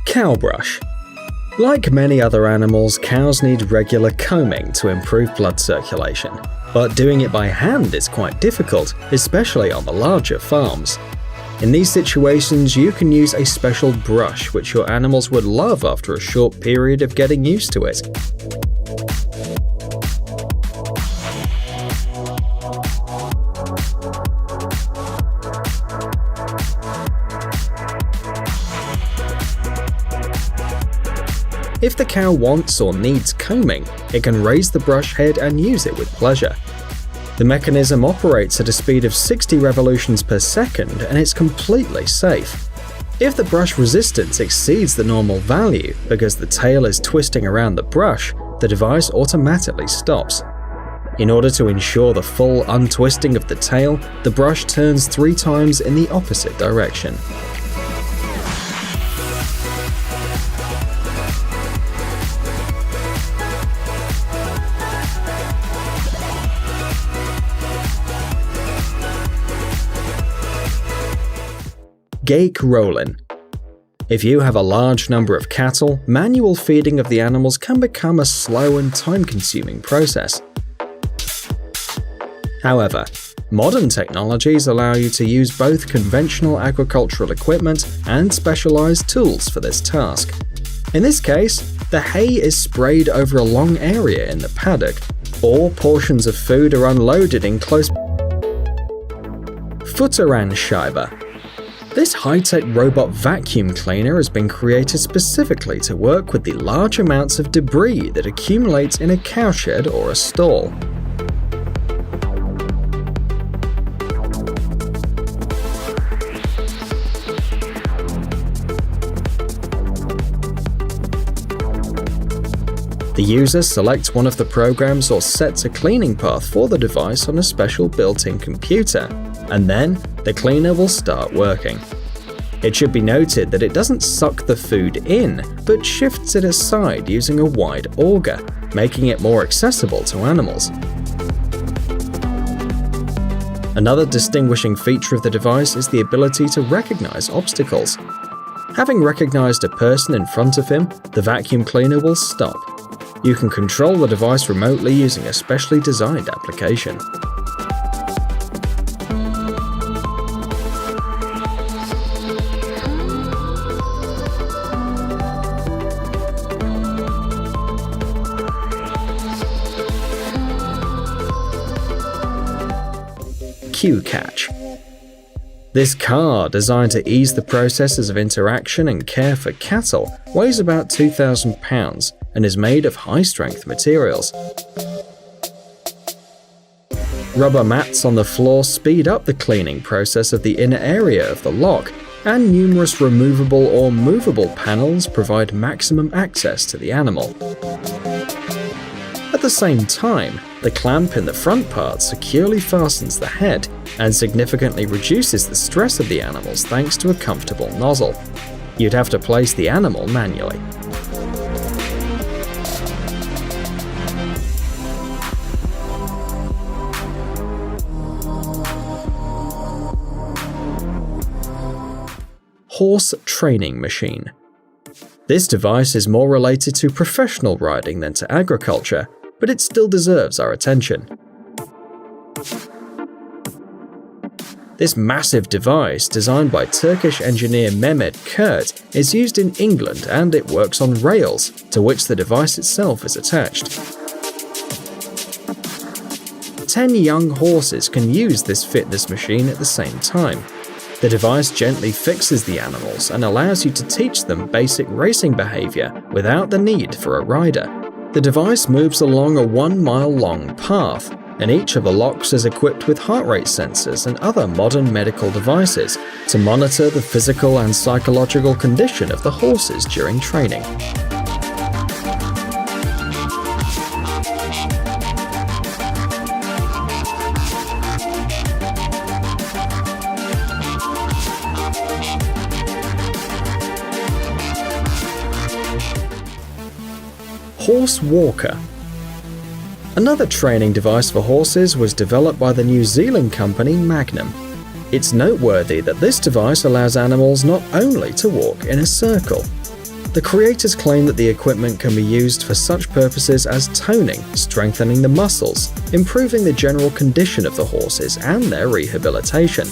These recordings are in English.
Cow brush. Like many other animals, cows need regular combing to improve blood circulation. But doing it by hand is quite difficult, especially on the larger farms. In these situations, you can use a special brush which your animals would love after a short period of getting used to it. If the cow wants or needs combing, it can raise the brush head and use it with pleasure. The mechanism operates at a speed of 60 revolutions per second and it's completely safe. If the brush resistance exceeds the normal value because the tail is twisting around the brush, the device automatically stops. In order to ensure the full untwisting of the tail, the brush turns 3 times in the opposite direction. GAEC ROLIN. If you have a large number of cattle, manual feeding of the animals can become a slow and time-consuming process. However, modern technologies allow you to use both conventional agricultural equipment and specialized tools for this task. In this case, the hay is sprayed over a long area in the paddock, or portions of food are unloaded in close. Futteranschieber. This high-tech robot vacuum cleaner has been created specifically to work with the large amounts of debris that accumulates in a cowshed or a stall. The user selects one of the programs or sets a cleaning path for the device on a special built-in computer, and then the cleaner will start working. It should be noted that it doesn't suck the food in, but shifts it aside using a wide auger, making it more accessible to animals. Another distinguishing feature of the device is the ability to recognize obstacles. Having recognized a person in front of him, the vacuum cleaner will stop. You can control the device remotely using a specially designed application. Catch. This car, designed to ease the processes of interaction and care for cattle, weighs about 2,000 pounds and is made of high-strength materials. Rubber mats on the floor speed up the cleaning process of the inner area of the lock, and numerous removable or movable panels provide maximum access to the animal. At the same time, the clamp in the front part securely fastens the head and significantly reduces the stress of the animals thanks to a comfortable nozzle. You'd have to place the animal manually. Horse training machine. This device is more related to professional riding than to agriculture, but it still deserves our attention. This massive device, designed by Turkish engineer Mehmet Kurt, is used in England and it works on rails, to which the device itself is attached. 10 young horses can use this fitness machine at the same time. The device gently fixes the animals and allows you to teach them basic racing behavior without the need for a rider. The device moves along a 1-mile-long path, and each of the locks is equipped with heart rate sensors and other modern medical devices to monitor the physical and psychological condition of the horses during training. Horse walker. Another training device for horses was developed by the New Zealand company Magnum. It's noteworthy that this device allows animals not only to walk in a circle. The creators claim that the equipment can be used for such purposes as toning, strengthening the muscles, improving the general condition of the horses, and their rehabilitation.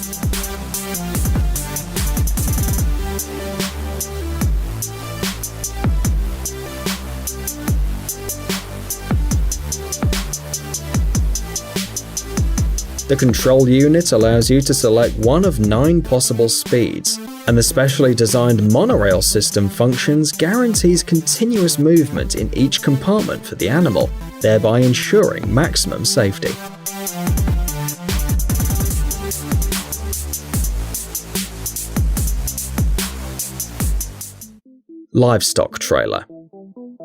The control unit allows you to select one of 9 possible speeds, and the specially designed monorail system functions guarantees continuous movement in each compartment for the animal, thereby ensuring maximum safety. Livestock trailer.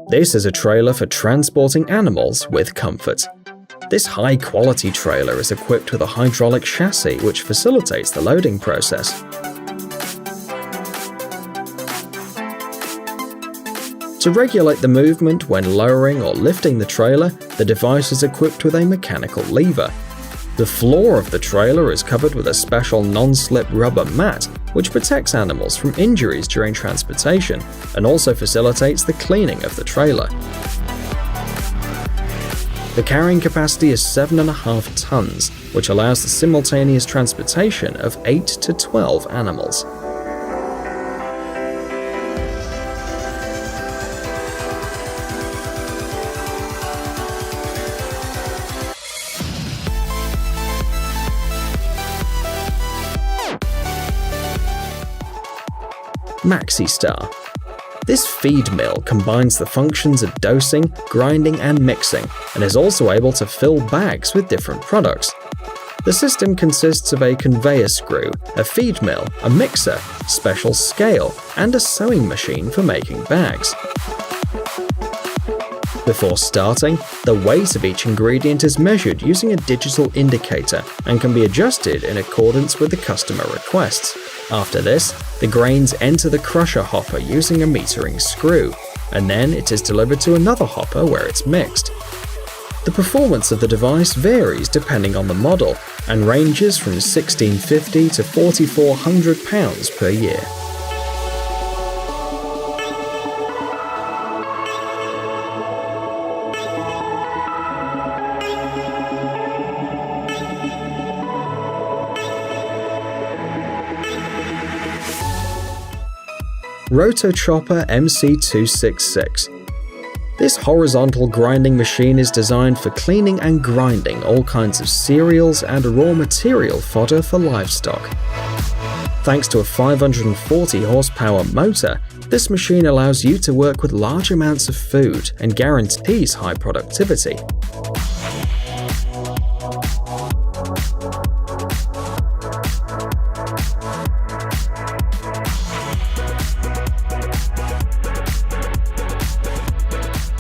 This is a trailer for transporting animals with comfort. This high-quality trailer is equipped with a hydraulic chassis which facilitates the loading process. To regulate the movement when lowering or lifting the trailer, the device is equipped with a mechanical lever. The floor of the trailer is covered with a special non-slip rubber mat which protects animals from injuries during transportation and also facilitates the cleaning of the trailer. The carrying capacity is 7.5 tons, which allows the simultaneous transportation of 8 to 12 animals. MaxiStar. This feed mill combines the functions of dosing, grinding, and mixing, and is also able to fill bags with different products. The system consists of a conveyor screw, a feed mill, a mixer, special scale, and a sewing machine for making bags. Before starting, the weight of each ingredient is measured using a digital indicator and can be adjusted in accordance with the customer requests. After this, the grains enter the crusher hopper using a metering screw, and then it is delivered to another hopper where it's mixed. The performance of the device varies depending on the model and ranges from £1,650 to £4,400 per year. Rotochopper MC266. This horizontal grinding machine is designed for cleaning and grinding all kinds of cereals and raw material fodder for livestock. Thanks to a 540 horsepower motor, this machine allows you to work with large amounts of food and guarantees high productivity.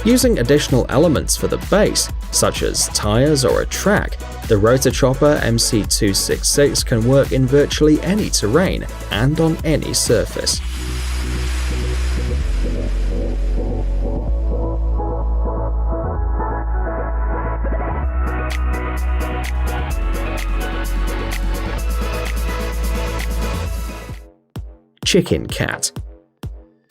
Using additional elements for the base, such as tires or a track, the Rotochopper MC266 can work in virtually any terrain and on any surface. Chicken Cat.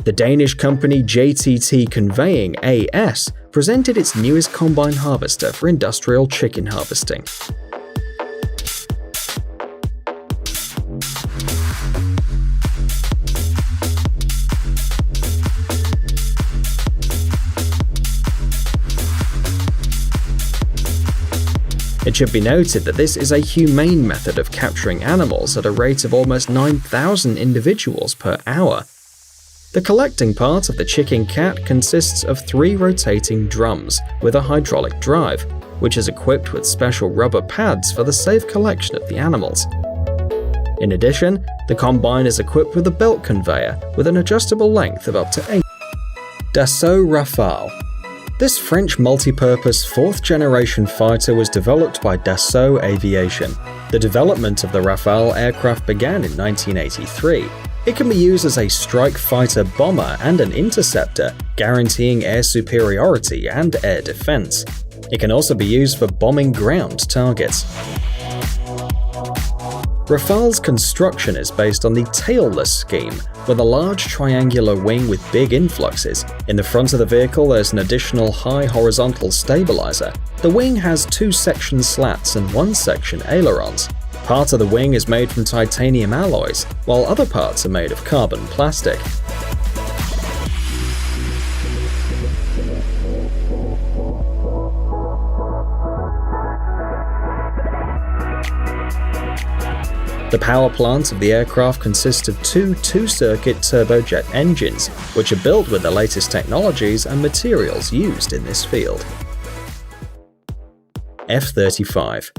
The Danish company JTT Conveying AS presented its newest combine harvester for industrial chicken harvesting. It should be noted that this is a humane method of capturing animals at a rate of almost 9,000 individuals per hour. The collecting part of the Chicken Cat consists of 3 rotating drums with a hydraulic drive, which is equipped with special rubber pads for the safe collection of the animals. In addition, the combine is equipped with a belt conveyor with an adjustable length of up to 8. Dassault Rafale. This French multi-purpose 4th-generation fighter was developed by Dassault Aviation. The development of the Rafale aircraft began in 1983. It can be used as a strike fighter bomber and an interceptor, guaranteeing air superiority and air defense. It can also be used for bombing ground targets. Rafale's construction is based on the tailless scheme, with a large triangular wing with big influxes. In the front of the vehicle there's an additional high horizontal stabilizer. The wing has 2 section slats and 1 section ailerons. Part of the wing is made from titanium alloys, while other parts are made of carbon plastic. The power plant of the aircraft consists of 2 two-circuit turbojet engines, which are built with the latest technologies and materials used in this field. F-35.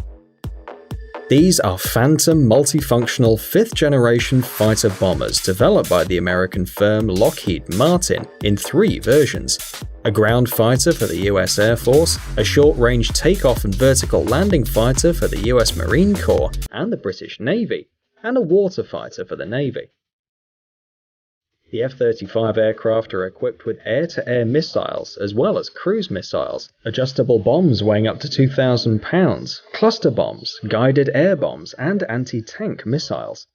These are Phantom multifunctional 5th-generation fighter bombers developed by the American firm Lockheed Martin in 3 versions. A ground fighter for the US Air Force, a short-range takeoff and vertical landing fighter for the US Marine Corps and the British Navy, and a water fighter for the Navy. The F-35 aircraft are equipped with air-to-air missiles as well as cruise missiles, adjustable bombs weighing up to 2,000 pounds, cluster bombs, guided air bombs, and anti-tank missiles.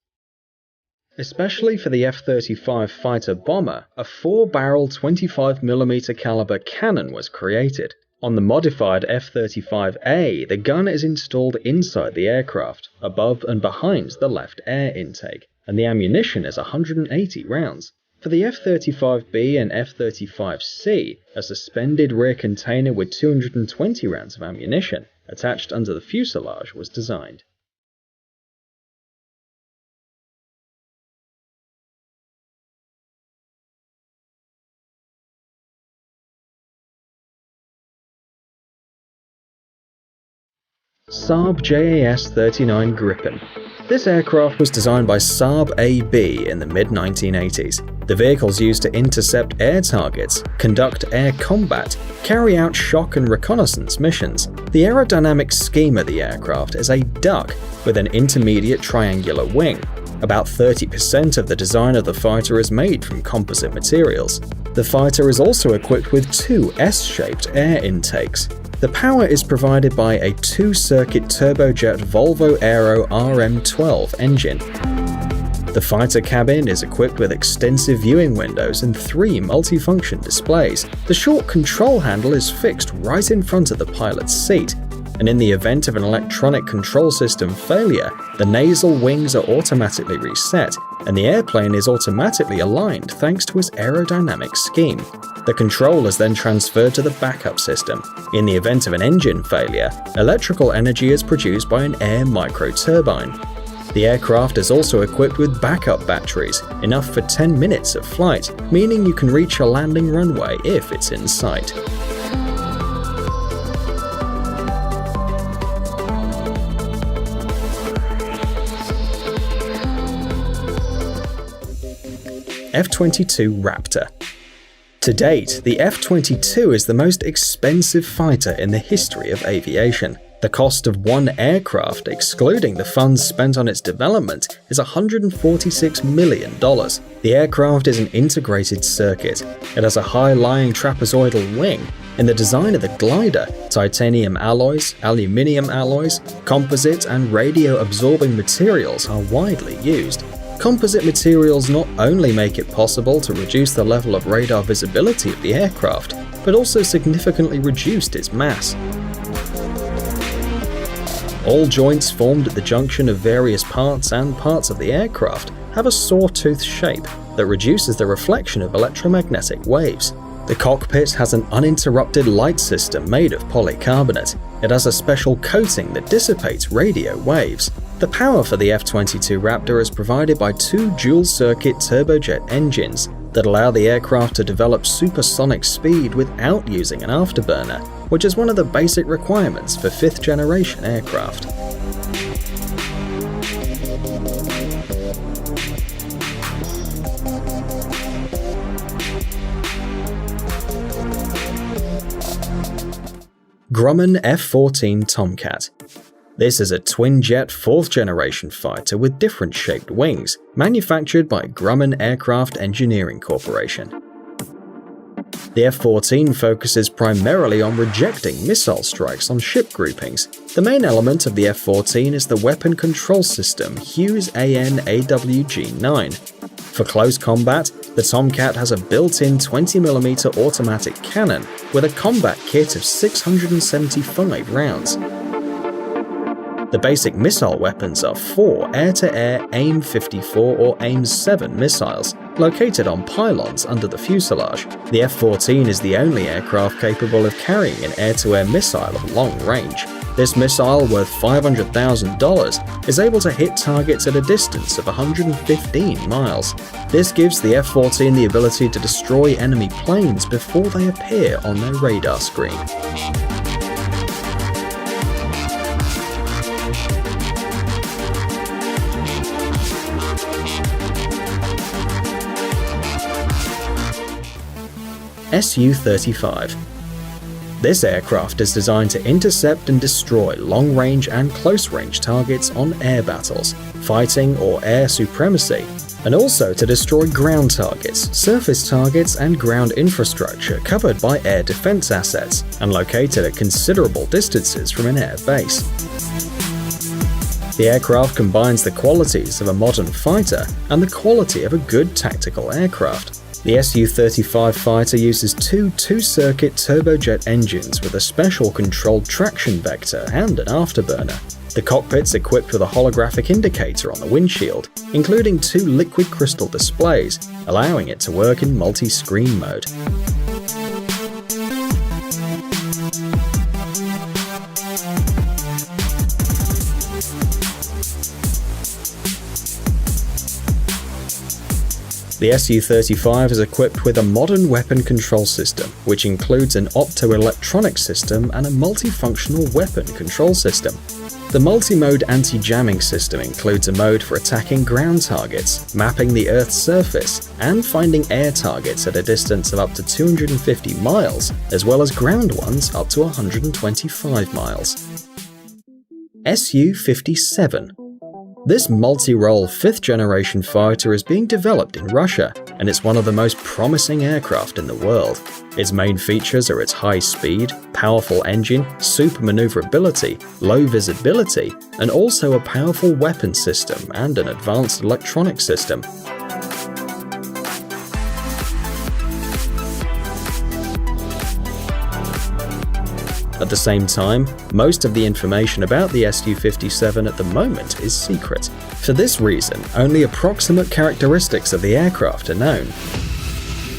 Especially for the F-35 fighter bomber, a 4-barrel 25mm caliber cannon was created. On the modified F-35A, the gun is installed inside the aircraft, above and behind the left air intake, and the ammunition is 180 rounds. For the F-35B and F-35C, a suspended rear container with 220 rounds of ammunition attached under the fuselage was designed. Saab JAS-39 Gripen. This aircraft was designed by Saab AB in the mid-1980s. The vehicle's used to intercept air targets, conduct air combat, carry out shock and reconnaissance missions. The aerodynamic scheme of the aircraft is a duck with an intermediate triangular wing. About 30% of the design of the fighter is made from composite materials. The fighter is also equipped with 2 S-shaped air intakes. The power is provided by a 2-circuit turbojet Volvo Aero RM12 engine. The fighter cabin is equipped with extensive viewing windows and 3 multifunction displays. The short control handle is fixed right in front of the pilot's seat, and in the event of an electronic control system failure, the nasal wings are automatically reset, and the airplane is automatically aligned thanks to its aerodynamic scheme. The control is then transferred to the backup system. In the event of an engine failure, electrical energy is produced by an air microturbine. The aircraft is also equipped with backup batteries, enough for 10 minutes of flight, meaning you can reach a landing runway if it's in sight. F-22 Raptor. To date, the F-22 is the most expensive fighter in the history of aviation. The cost of one aircraft, excluding the funds spent on its development, is $146 million. The aircraft is an integrated circuit. It has a high-lying trapezoidal wing. In the design of the glider, titanium alloys, aluminium alloys, composite and radio-absorbing materials are widely used. Composite materials not only make it possible to reduce the level of radar visibility of the aircraft, but also significantly reduced its mass. All joints formed at the junction of various parts and parts of the aircraft have a sawtooth shape that reduces the reflection of electromagnetic waves. The cockpit has an uninterrupted light system made of polycarbonate. It has a special coating that dissipates radio waves. The power for the F-22 Raptor is provided by 2 dual-circuit turbojet engines that allow the aircraft to develop supersonic speed without using an afterburner, which is one of the basic requirements for 5th-generation aircraft. Grumman F-14 Tomcat. This is a twin-jet 4th-generation fighter with different shaped wings, manufactured by Grumman Aircraft Engineering Corporation. The F-14 focuses primarily on rejecting missile strikes on ship groupings. The main element of the F-14 is the weapon control system Hughes AN/AWG-9. For close combat, the Tomcat has a built-in 20mm automatic cannon with a combat kit of 675 rounds. The basic missile weapons are 4 air-to-air AIM-54 or AIM-7 missiles, located on pylons under the fuselage. The F-14 is the only aircraft capable of carrying an air-to-air missile of long range. This missile, worth $500,000, is able to hit targets at a distance of 115 miles. This gives the F-14 the ability to destroy enemy planes before they appear on their radar screen. Su-35. This aircraft is designed to intercept and destroy long-range and close-range targets on air battles, fighting or air supremacy, and also to destroy ground targets, surface targets, and ground infrastructure covered by air defense assets and located at considerable distances from an air base. The aircraft combines the qualities of a modern fighter and the quality of a good tactical aircraft. The Su-35 fighter uses two-circuit turbojet engines with a special controlled traction vector and an afterburner. The cockpit's equipped with a holographic indicator on the windshield, including 2 liquid crystal displays, allowing it to work in multi-screen mode. The Su-35 is equipped with a modern weapon control system, which includes an optoelectronic system and a multifunctional weapon control system. The multi-mode anti-jamming system includes a mode for attacking ground targets, mapping the Earth's surface, and finding air targets at a distance of up to 250 miles, as well as ground ones up to 125 miles. Su-57. This multi-role 5th-generation fighter is being developed in Russia, and it's one of the most promising aircraft in the world. Its main features are its high speed, powerful engine, super maneuverability, low visibility, and also a powerful weapon system and an advanced electronic system. At the same time, most of the information about the Su-57 at the moment is secret. For this reason, only approximate characteristics of the aircraft are known.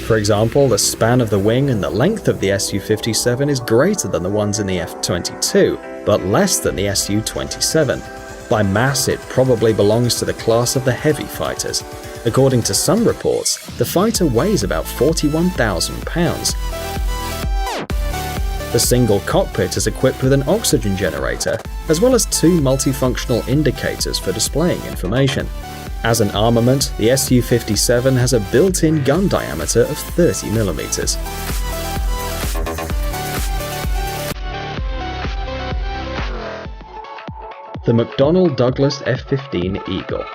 For example, the span of the wing and the length of the Su-57 is greater than the ones in the F-22, but less than the Su-27. By mass, it probably belongs to the class of the heavy fighters. According to some reports, the fighter weighs about 41,000 pounds. The single cockpit is equipped with an oxygen generator, as well as 2 multifunctional indicators for displaying information. As an armament, the Su-57 has a built-in gun diameter of 30mm. The McDonnell Douglas F-15 Eagle.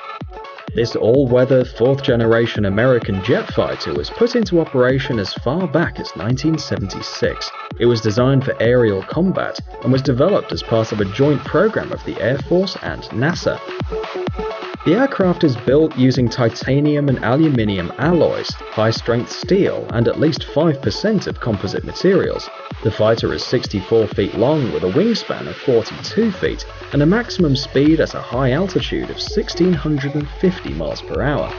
This all-weather 4th-generation American jet fighter was put into operation as far back as 1976. It was designed for aerial combat and was developed as part of a joint program of the Air Force and NASA. The aircraft is built using titanium and aluminium alloys, high-strength steel, and at least 5% of composite materials. The fighter is 64 feet long with a wingspan of 42 feet and a maximum speed at a high altitude of 1,650 miles per hour.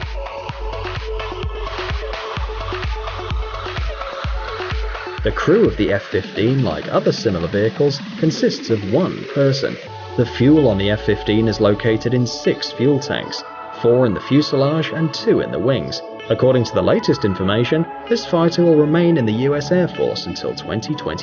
The crew of the F-15, like other similar vehicles, consists of 1 person. The fuel on the F-15 is located in 6 fuel tanks, 4 in the fuselage and 2 in the wings. According to the latest information, this fighter will remain in the US Air Force until 2020.